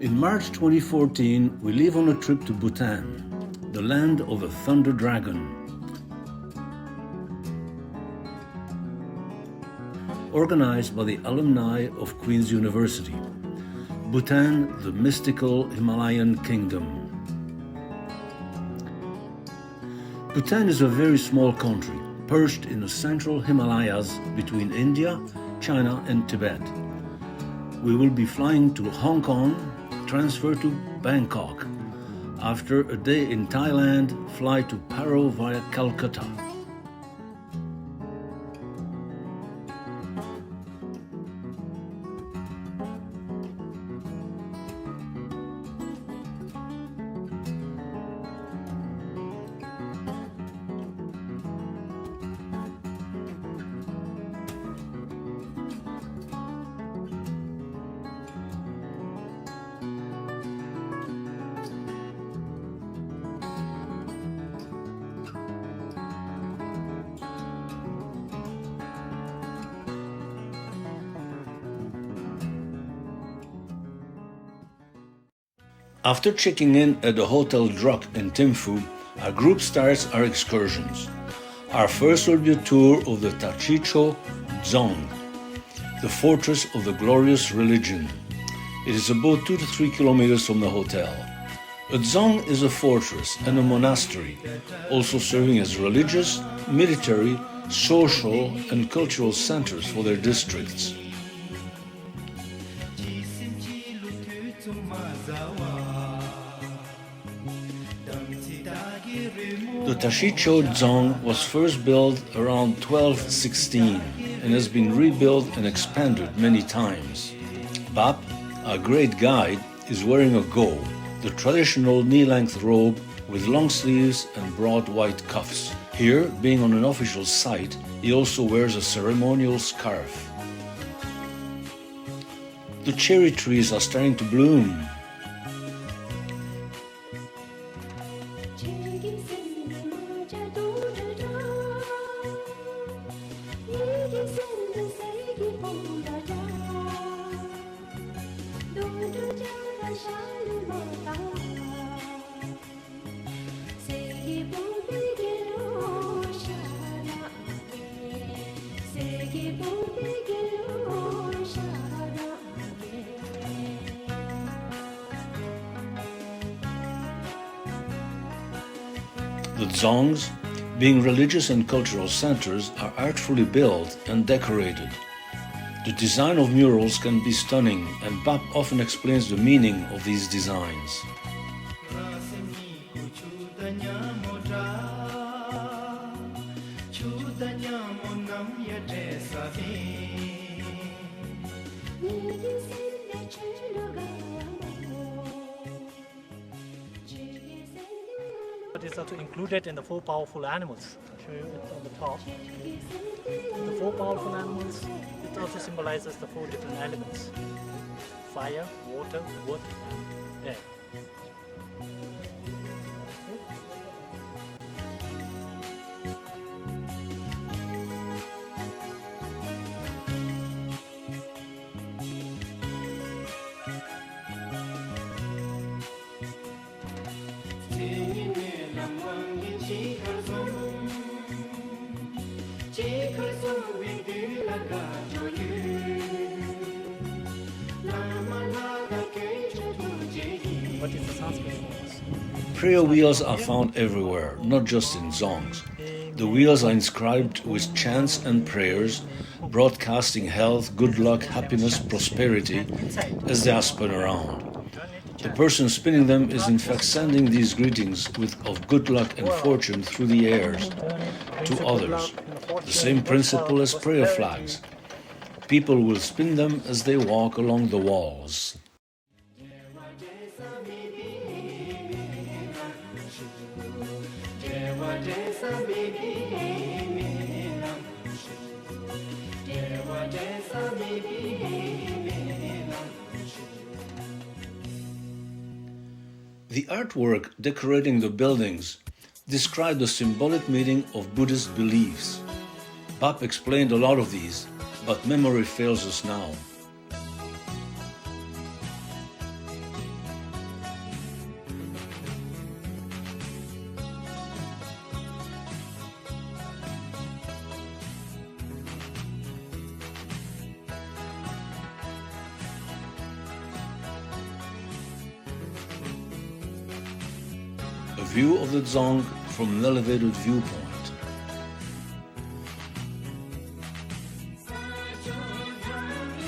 In March 2014, we leave on a trip to Bhutan, the land of a thunder dragon. Organized by the alumni of Queen's University. Bhutan, the mystical Himalayan kingdom. Bhutan is a very small country, perched in the central Himalayas between India, China and Tibet. We will be flying to Hong Kong, transfer to Bangkok. After a day in Thailand, fly to Paro via Calcutta. After checking in at the Hotel Druk in Thimphu, our group starts our excursions. Our first will be a tour of the Tashiccho Dzong, the fortress of the glorious religion. It is about 2 to 3 kilometers from the hotel. A dzong is a fortress and a monastery, also serving as religious, military, social and cultural centers for their districts. The Tashiccho Dzong was first built around 1216 and has been rebuilt and expanded many times. Bap, our great guide, is wearing a go, the traditional knee-length robe with long sleeves and broad white cuffs. Here, being on an official site, he also wears a ceremonial scarf. The cherry trees are starting to bloom. The dzongs, being religious and cultural centers, are artfully built and decorated. The design of murals can be stunning, and Bap often explains the meaning of these designs. It is also included in the 4 powerful animals. I'll show you it on the top. The 4 powerful animals, it also symbolizes the 4 different elements: fire, water, wood, and air. What is the Sanskrit for this? Prayer wheels are found everywhere, not just in dzongs. The wheels are inscribed with chants and prayers, broadcasting health, good luck, happiness, prosperity as they are spun around. The person spinning them is in fact sending these greetings of good luck and fortune through the airs to others. The same principle as prayer flags. People will spin them as they walk along the walls. The artwork decorating the buildings described the symbolic meaning of Buddhist beliefs. Bap explained a lot of these, but memory fails us now. a view of the Dzong from an elevated viewpoint.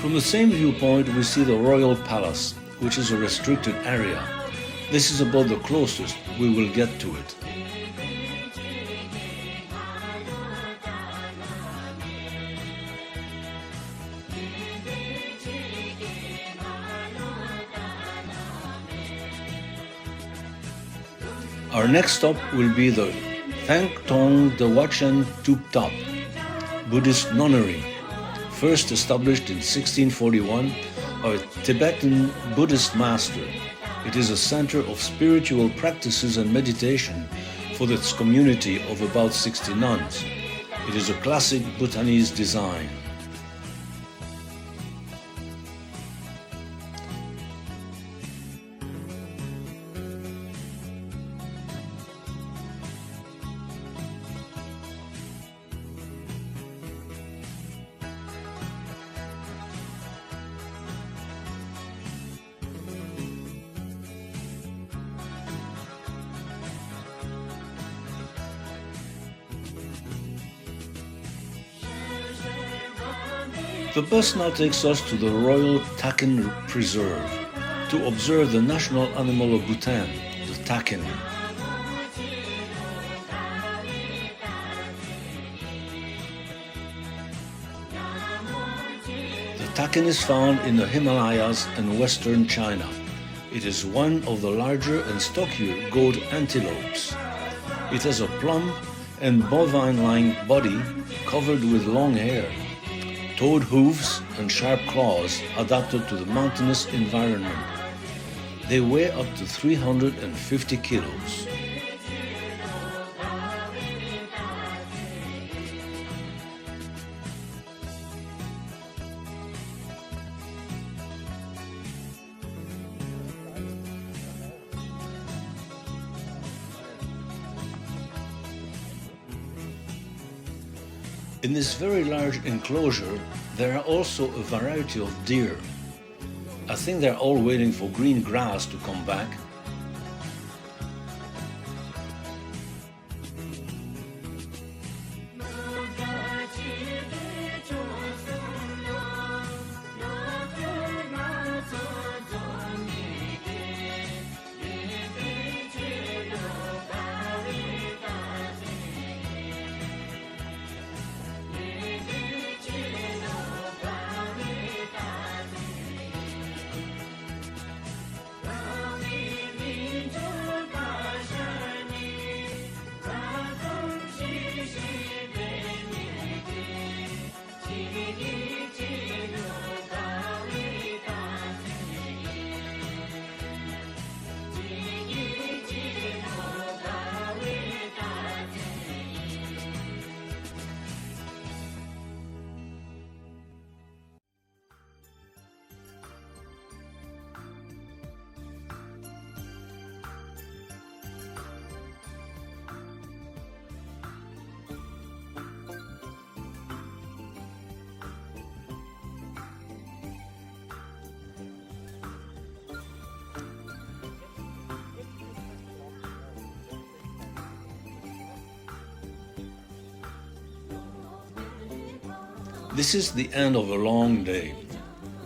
From the same viewpoint we see the Royal Palace, which is a restricted area. This is about the closest we will get to it. Our next stop will be the Thang Tong De Wachen Tup Top, Buddhist nunnery, first established in 1641 by a Tibetan Buddhist master. It is a center of spiritual practices and meditation for its community of about 60 nuns. It is a classic Bhutanese design. The bus now takes us to the Royal Takin Preserve to observe the national animal of Bhutan, the Takin. The Takin is found in the Himalayas and western China. It is one of the larger and stockier goat antelopes. It has a plump and bovine-like body covered with long hair, toed hooves and sharp claws adapted to the mountainous environment. They weigh up to 350 kilos. In this very large enclosure, there are also a variety of deer. I think they're all waiting for green grass to come back. This is the end of a long day.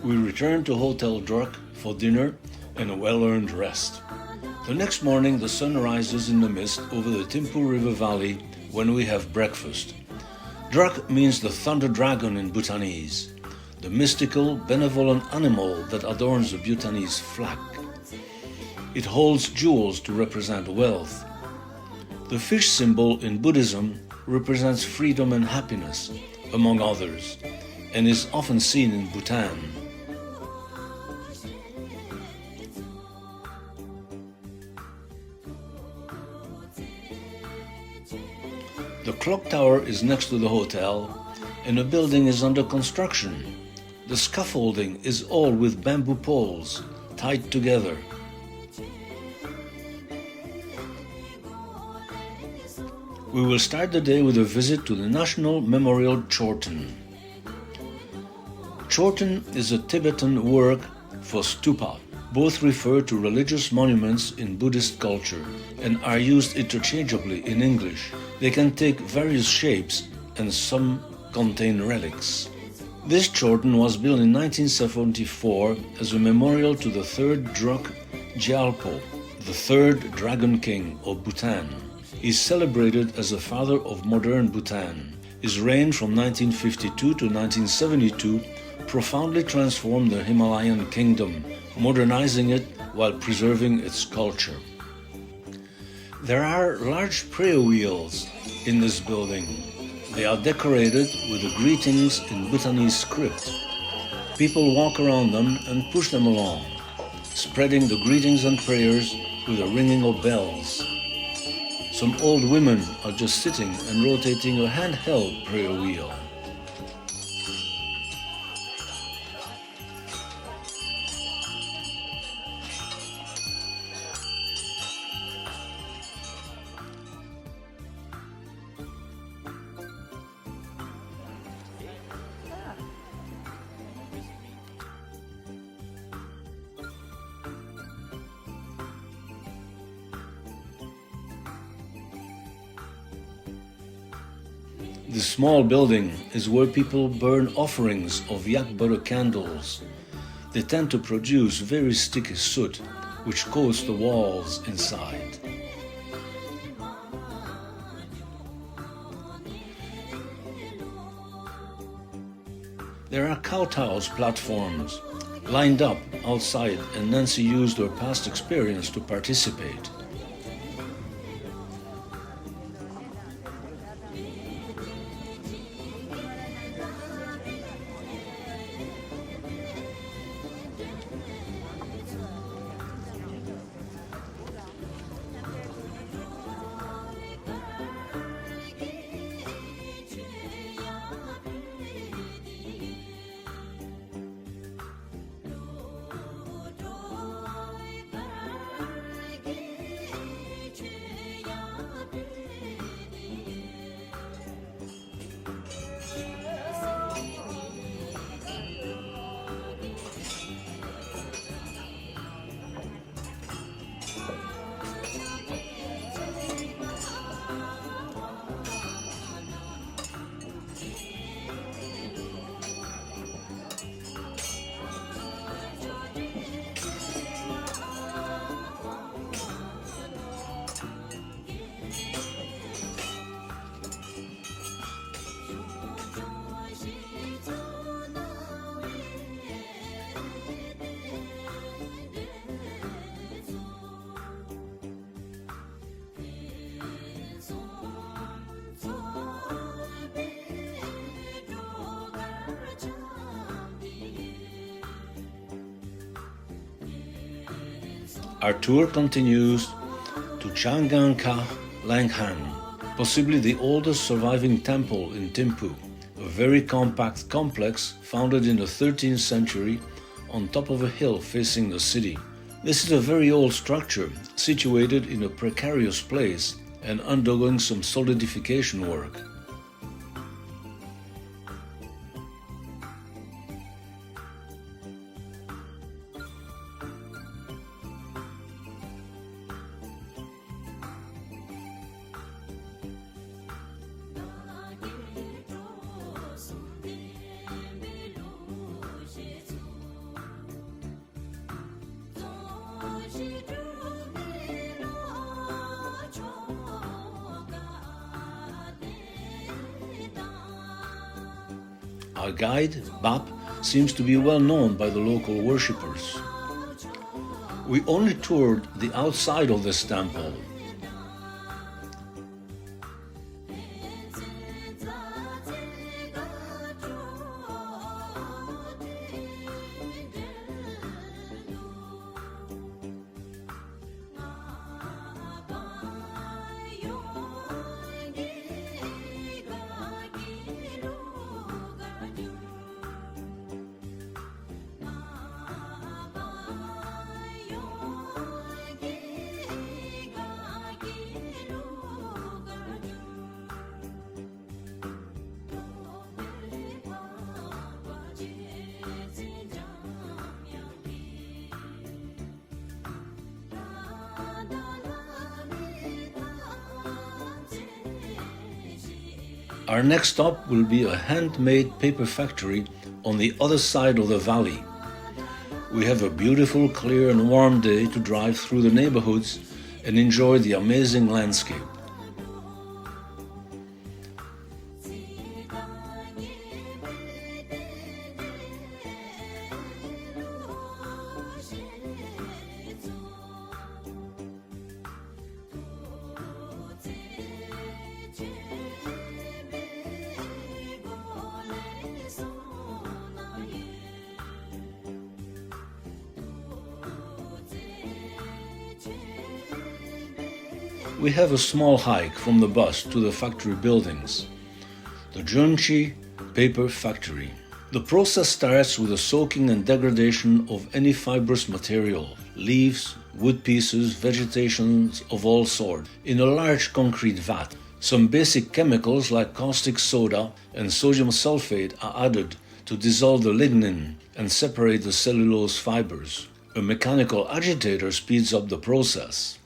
We return to Hotel Druk for dinner and a well-earned rest. The next morning the sun rises in the mist over the Thimphu River Valley when we have breakfast. Druk means the thunder dragon in Bhutanese, the mystical, benevolent animal that adorns the Bhutanese flag. It holds jewels to represent wealth. The fish symbol in Buddhism represents freedom and happiness, among others, and is often seen in Bhutan. The clock tower is next to the hotel, and the building is under construction. The scaffolding is all with bamboo poles tied together. We will start the day with a visit to the National Memorial Chorten. Chorten is a Tibetan word for stupa, Both refer to religious monuments in Buddhist culture and are used interchangeably in English. They can take various shapes and some contain relics. This Chorten was built in 1974 as a memorial to the third Druk Gyalpo, the third Dragon King of Bhutan. He is celebrated as the father of modern Bhutan. His reign from 1952 to 1972 profoundly transformed the Himalayan kingdom, modernizing it while preserving its culture. There are large prayer wheels in this building. They are decorated with the greetings in Bhutanese script. People walk around them and push them along, spreading the greetings and prayers with a ringing of bells. Some old women are just sitting and rotating a handheld prayer wheel. The small building is where people burn offerings of yak butter candles. They tend to produce very sticky soot, which coats the walls inside. There are kowtows platforms lined up outside, and Nancy used her past experience to participate. Our tour continues to Changanka Langhan, possibly the oldest surviving temple in Thimphu, a very compact complex founded in the 13th century on top of a hill facing the city. This is a very old structure situated in a precarious place and undergoing some solidification work. Our guide, Bap, seems to be well known by the local worshippers. We only toured the outside of this temple. Our next stop will be a handmade paper factory on the other side of the valley. We have a beautiful, clear and warm day to drive through the neighborhoods and enjoy the amazing landscape. We have a small hike from the bus to the factory buildings, the Junchi Paper Factory. The process starts with the soaking and degradation of any fibrous material, leaves, wood pieces, vegetations of all sorts, in a large concrete vat. Some basic chemicals like caustic soda and sodium sulfate are added to dissolve the lignin and separate the cellulose fibers. A mechanical agitator speeds up the process.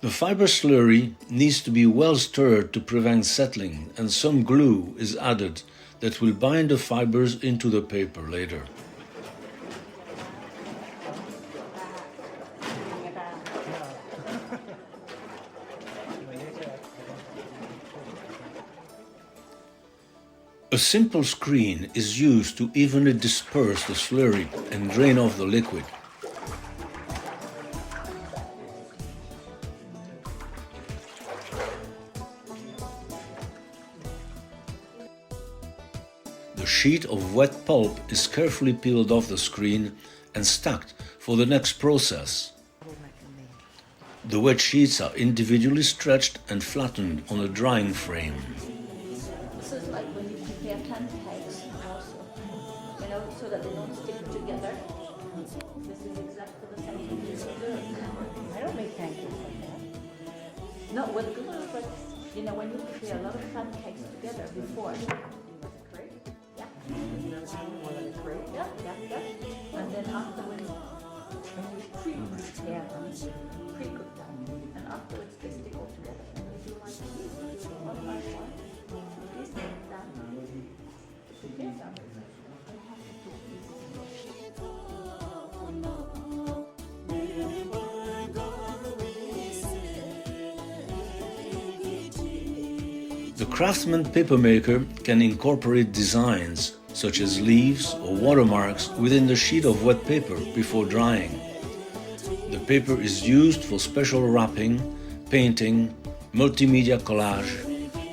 The fiber slurry needs to be well stirred to prevent settling, and some glue is added that will bind the fibers into the paper later. A simple screen is used to evenly disperse the slurry and drain off the liquid. A sheet of wet pulp is carefully peeled off the screen and stacked for the next process. The wet sheets are individually stretched and flattened on a drying frame. This is like when you prepare pancakes also, so that they don't stick together. This is exactly the same thing you do. I don't make pancakes like that. Not with glue, but when you prepare a lot of pancakes together before. Yeah. And then afterwards, when you pre-prepare them, pre-cook them, and afterwards they stick all together. And you do like this, you do one by one, this and that. Prepare them. The craftsman papermaker can incorporate designs such as leaves or watermarks within the sheet of wet paper before drying. The paper is used for special wrapping, painting, multimedia collage,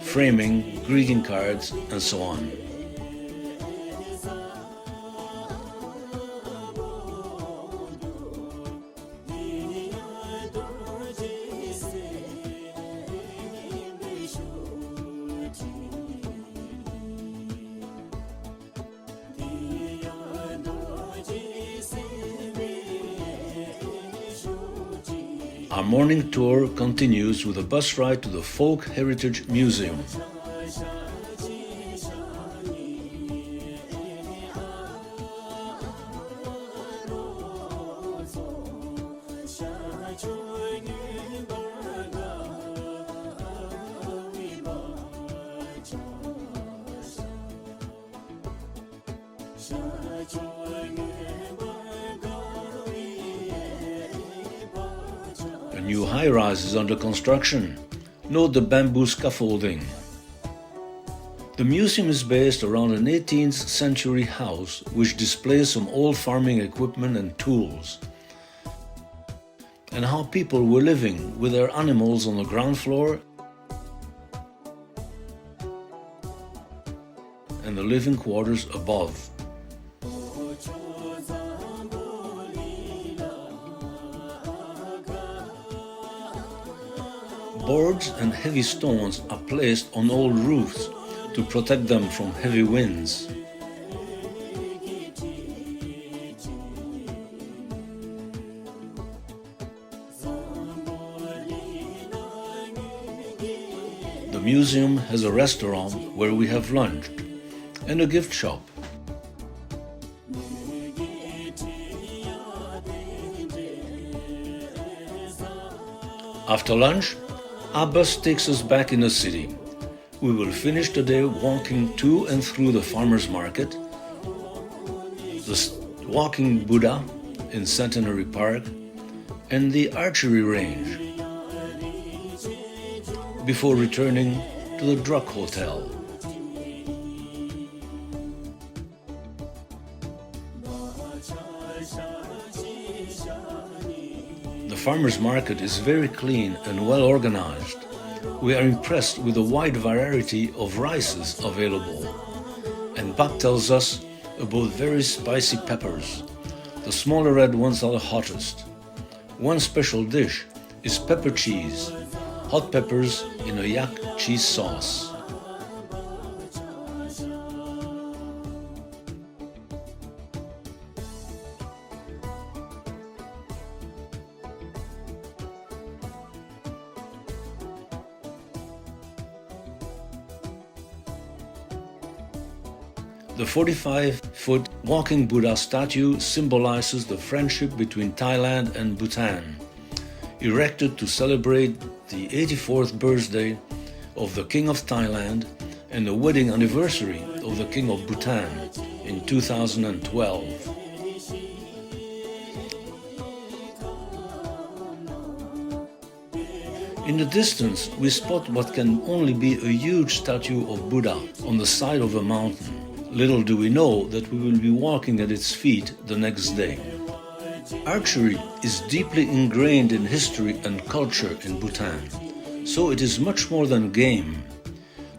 framing, greeting cards, and so on. Our morning tour continues with a bus ride to the Folk Heritage Museum. A new high-rise is under construction. Note the bamboo scaffolding. The museum is based around an 18th century house which displays some old farming equipment and tools, and how people were living with their animals on the ground floor and the living quarters above. Boards and heavy stones are placed on old roofs to protect them from heavy winds. The museum has a restaurant where we have lunched and a gift shop. After lunch, our bus takes us back in the city. We will finish the day walking to and through the farmers market, the walking Buddha in Centenary Park, and the archery range, before returning to the Druk Hotel. The farmers market is very clean and well organized. We are impressed with the wide variety of rices available. And Bak tells us about very spicy peppers. The smaller red ones are the hottest. One special dish is pepper cheese, hot peppers in a yak cheese sauce. The 45-foot walking Buddha statue symbolizes the friendship between Thailand and Bhutan, erected to celebrate the 84th birthday of the King of Thailand and the wedding anniversary of the King of Bhutan in 2012. In the distance, we spot what can only be a huge statue of Buddha on the side of a mountain. Little do we know that we will be walking at its feet the next day. Archery is deeply ingrained in history and culture in Bhutan, so it is much more than game.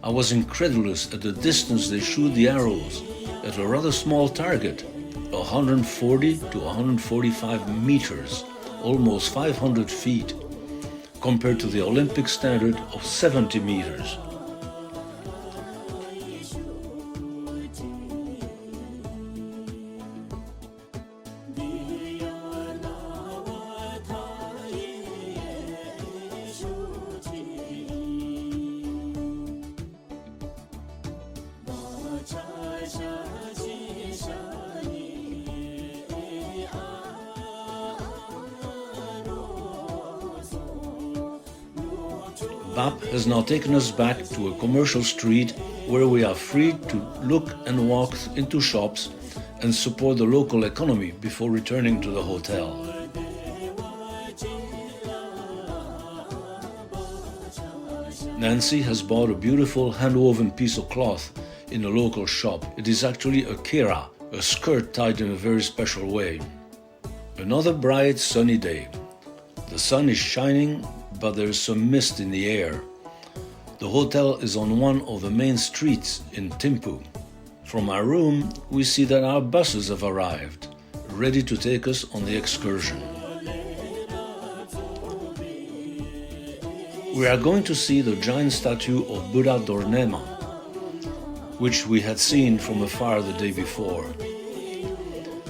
I was incredulous at the distance they shoot the arrows at a rather small target, 140 to 145 meters, almost 500 feet, compared to the Olympic standard of 70 meters. BAP has now taken us back to a commercial street where we are free to look and walk into shops and support the local economy before returning to the hotel. Nancy has bought a beautiful hand-woven piece of cloth in a local shop. It is actually a kera, a skirt tied in a very special way. Another bright sunny day. The sun is shining, but there is some mist in the air. The hotel is on one of the main streets in Thimphu. From our room, we see that our buses have arrived, ready to take us on the excursion. We are going to see the giant statue of Buddha Dornema, which we had seen from afar the day before.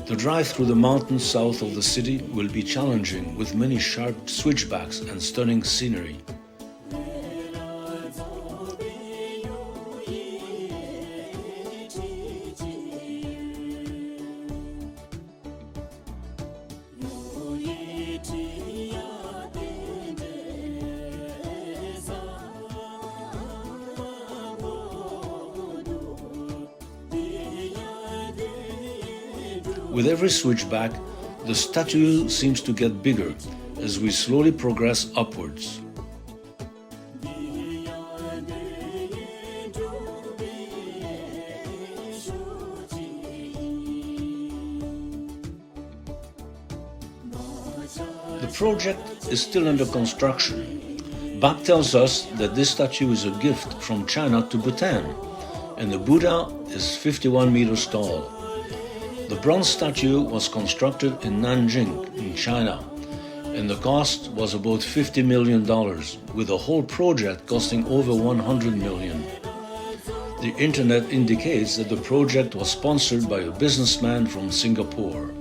The drive through the mountains south of the city will be challenging with many sharp switchbacks and stunning scenery. With every switchback, the statue seems to get bigger as we slowly progress upwards. The project is still under construction. Bak tells us that this statue is a gift from China to Bhutan, and the Buddha is 51 meters tall. The bronze statue was constructed in Nanjing, in China, and the cost was about $50 million, with the whole project costing over $100 million. The internet indicates that the project was sponsored by a businessman from Singapore.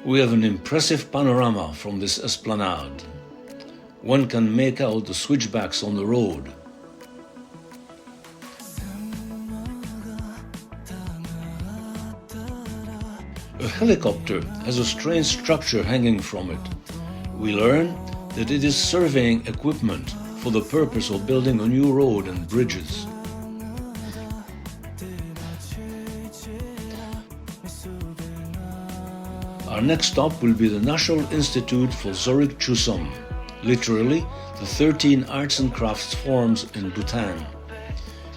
We have an impressive panorama from this esplanade. One can make out the switchbacks on the road. A helicopter has a strange structure hanging from it. We learn that it is surveying equipment for the purpose of building a new road and bridges. Our next stop will be the National Institute for Zorig Dzong, literally the 13 arts and crafts forms in Bhutan.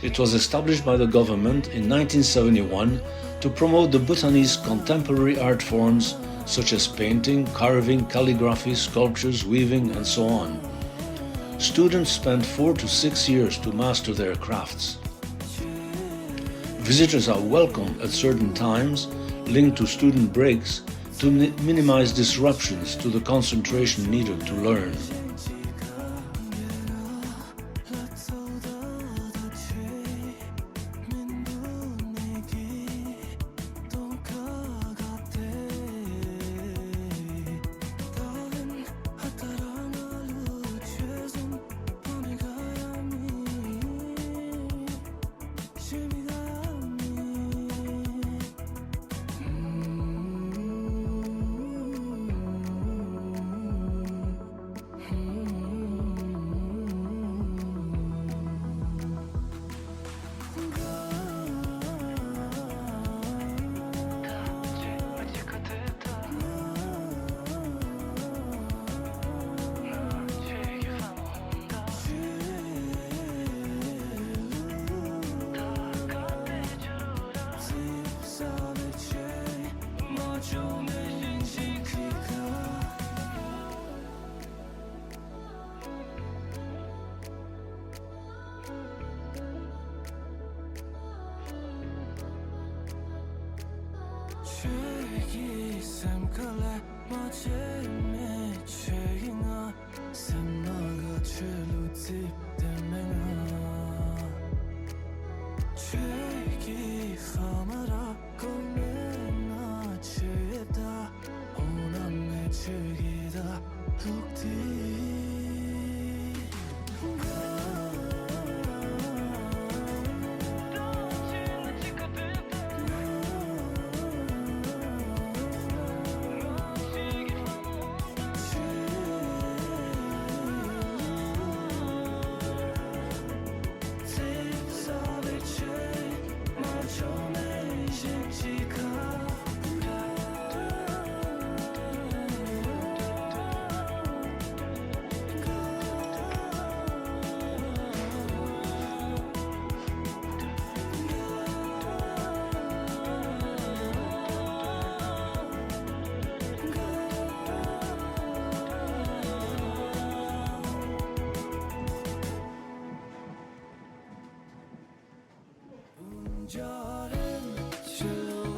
It was established by the government in 1971 to promote the Bhutanese contemporary art forms such as painting, carving, calligraphy, sculptures, weaving, and so on. Students spend 4 to 6 years to master their crafts. Visitors are welcome at certain times, linked to student breaks, to minimize disruptions to the concentration needed to learn.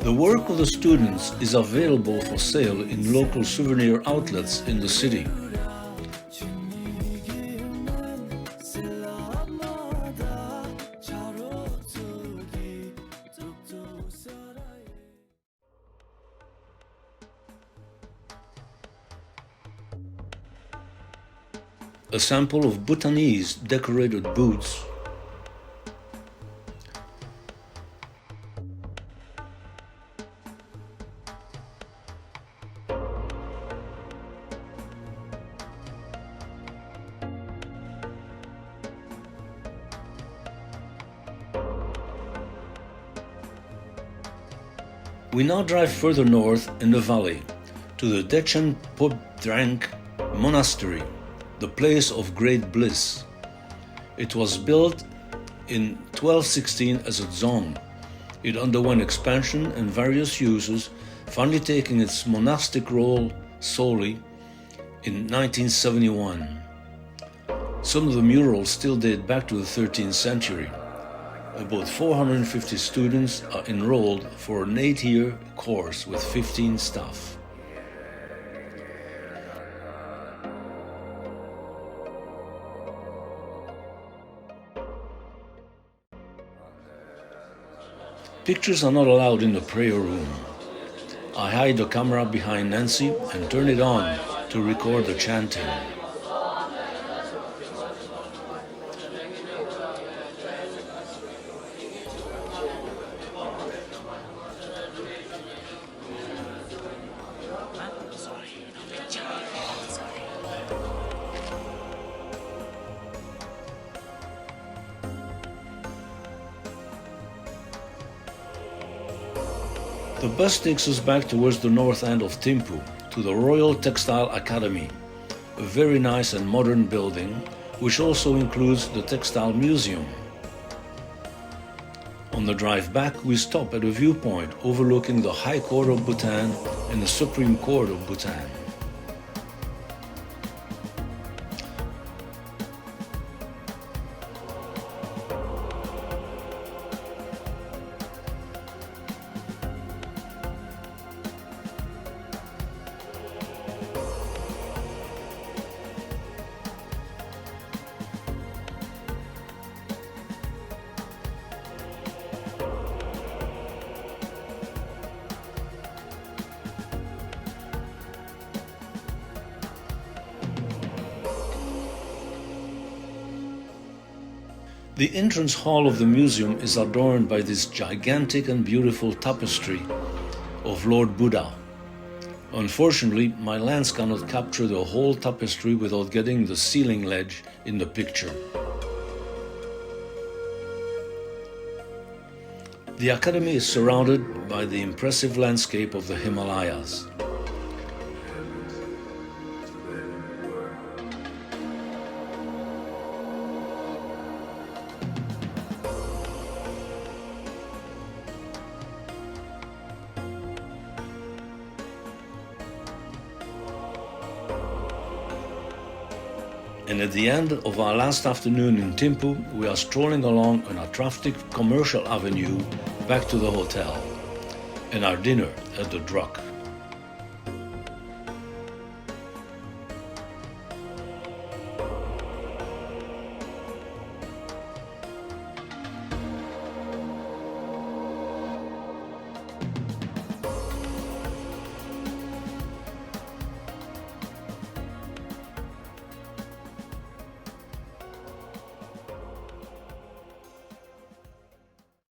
The work of the students is available for sale in local souvenir outlets in the city. A sample of Bhutanese decorated boots. We now drive further north in the valley to the Dechen Druk monastery, the place of great bliss. It was built in 1216 as a dzong. It underwent expansion and various uses, finally taking its monastic role solely in 1971. Some of the murals still date back to the 13th century. About 450 students are enrolled for an 8-year course with 15 staff. Pictures are not allowed in the prayer room. I hide the camera behind Nancy and turn it on to record the chanting. The bus takes us back towards the north end of Thimphu, to the Royal Textile Academy, a very nice and modern building, which also includes the Textile Museum. On the drive back, we stop at a viewpoint overlooking the High Court of Bhutan and the Supreme Court of Bhutan. The entrance hall of the museum is adorned by this gigantic and beautiful tapestry of Lord Buddha. Unfortunately, my lens cannot capture the whole tapestry without getting the ceiling ledge in the picture. The Academy is surrounded by the impressive landscape of the Himalayas. And at the end of our last afternoon in Thimphu, we are strolling along an attractive commercial avenue back to the hotel and our dinner at the Druk.